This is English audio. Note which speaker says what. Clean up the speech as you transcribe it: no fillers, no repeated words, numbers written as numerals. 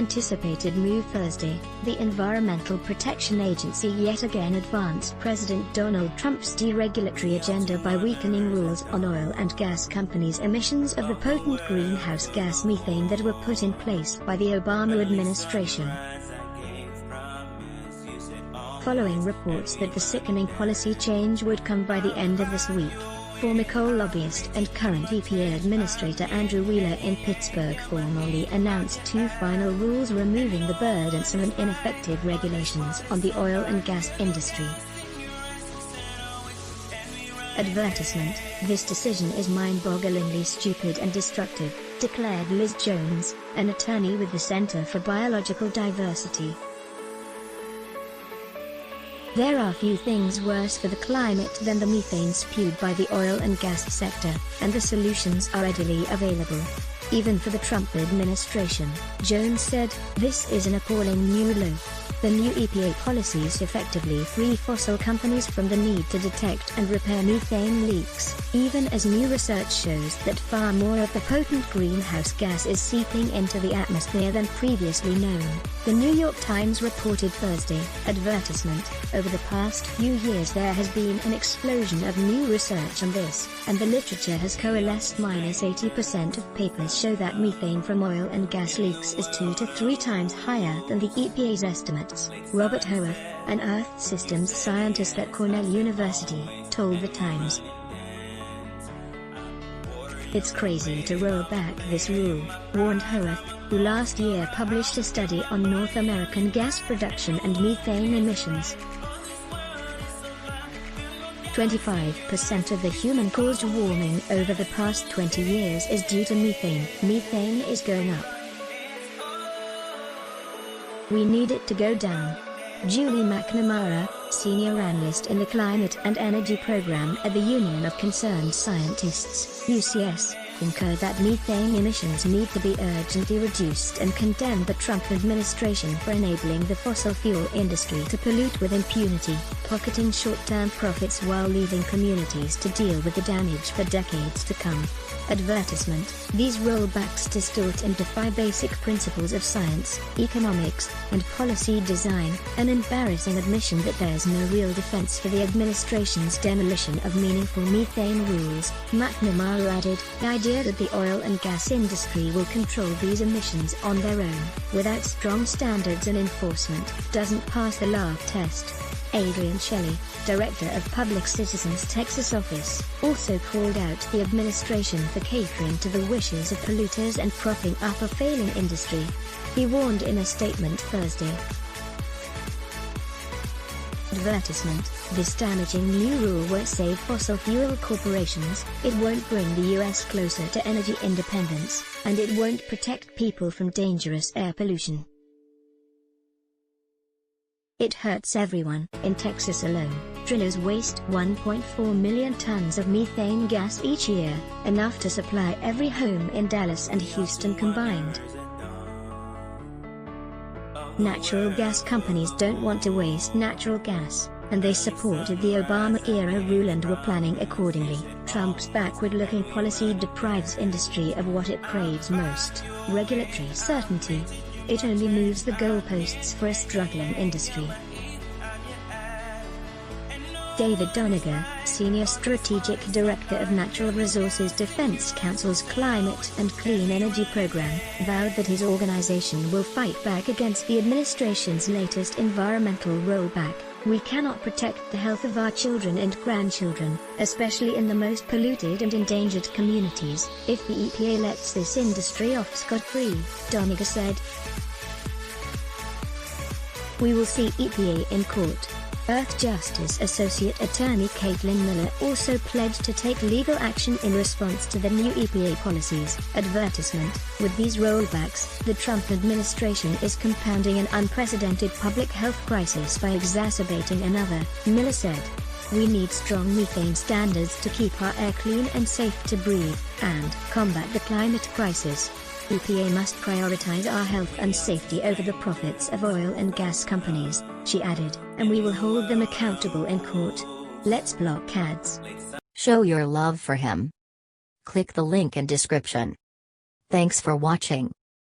Speaker 1: long-anticipated move Thursday, the Environmental Protection Agency yet again advanced President Donald Trump's deregulatory agenda by weakening rules on oil and gas companies' emissions of the potent greenhouse gas methane that were put in place by the Obama administration. Following reports that the sickening policy change would come by the end of this week, former coal lobbyist and current EPA Administrator Andrew Wheeler in Pittsburgh formally announced two final rules removing the burdensome and ineffective regulations on the oil and gas industry. Advertisement: this decision is mind-bogglingly stupid and destructive, declared Liz Jones, an attorney with the Center for Biological Diversity. There are few things worse for the climate than the methane spewed by the oil and gas sector, and the solutions are readily available. Even for the Trump administration, Jones said, this is an appalling new low. The new EPA policies effectively free fossil companies from the need to detect and repair methane leaks, even as new research shows that far more of the potent greenhouse gas is seeping into the atmosphere than previously known, the New York Times reported Thursday. Advertisement: over the past few years there has been an explosion of new research on this, and the literature has coalesced. 80% of papers show that methane from oil and gas leaks is 2 to 3 times higher than the EPA's estimates, Robert Howarth, an Earth Systems scientist at Cornell University, told the Times. It's crazy to roll back this rule, warned Howarth, who last year published a study on North American gas production and methane emissions. 25% of the human-caused warming over the past 20 years is due to methane. Methane is going up. We need it to go down. Julie McNamara, senior analyst in the Climate and Energy Program at the Union of Concerned Scientists, UCS, concurred that methane emissions need to be urgently reduced and condemned the Trump administration for enabling the fossil fuel industry to pollute with impunity, pocketing short-term profits while leaving communities to deal with the damage for decades to come. Advertisement: these rollbacks distort and defy basic principles of science, economics, and policy design, an embarrassing admission that there's no real defense for the administration's demolition of meaningful methane rules, McNamara added. The idea that the oil and gas industry will control these emissions on their own, without strong standards and enforcement, doesn't pass the law test. Adrian Shelley, director of Public Citizens Texas office, also called out the administration for catering to the wishes of polluters and propping up a failing industry. He warned in a statement Thursday. Advertisement: this damaging new rule won't save fossil fuel corporations, it won't bring the U.S. closer to energy independence, and it won't protect people from dangerous air pollution. It hurts everyone. In Texas alone, drillers waste 1.4 million tons of methane gas each year, enough to supply every home in Dallas and Houston combined. Natural gas companies don't want to waste natural gas, and they supported the Obama-era rule and were planning accordingly. Trump's backward-looking policy deprives industry of what it craves most: regulatory certainty. It only moves the goalposts for a struggling industry. David Doniger, Senior Strategic Director of Natural Resources Defense Council's Climate and Clean Energy Program, vowed that his organization will fight back against the administration's latest environmental rollback. We cannot protect the health of our children and grandchildren, especially in the most polluted and endangered communities, if the EPA lets this industry off scot-free, Doniger said. We will see EPA in court. Earth Justice Associate Attorney Caitlin Miller also pledged to take legal action in response to the new EPA policies. Advertisement: with these rollbacks, the Trump administration is compounding an unprecedented public health crisis by exacerbating another, Miller said. We need strong methane standards to keep our air clean and safe to breathe, and combat the climate crisis. EPA must prioritize our health and safety over the profits of oil and gas companies, she added, and we will hold them accountable in court. Let's block ads.
Speaker 2: Show your love for him. Click the link in description. Thanks for watching.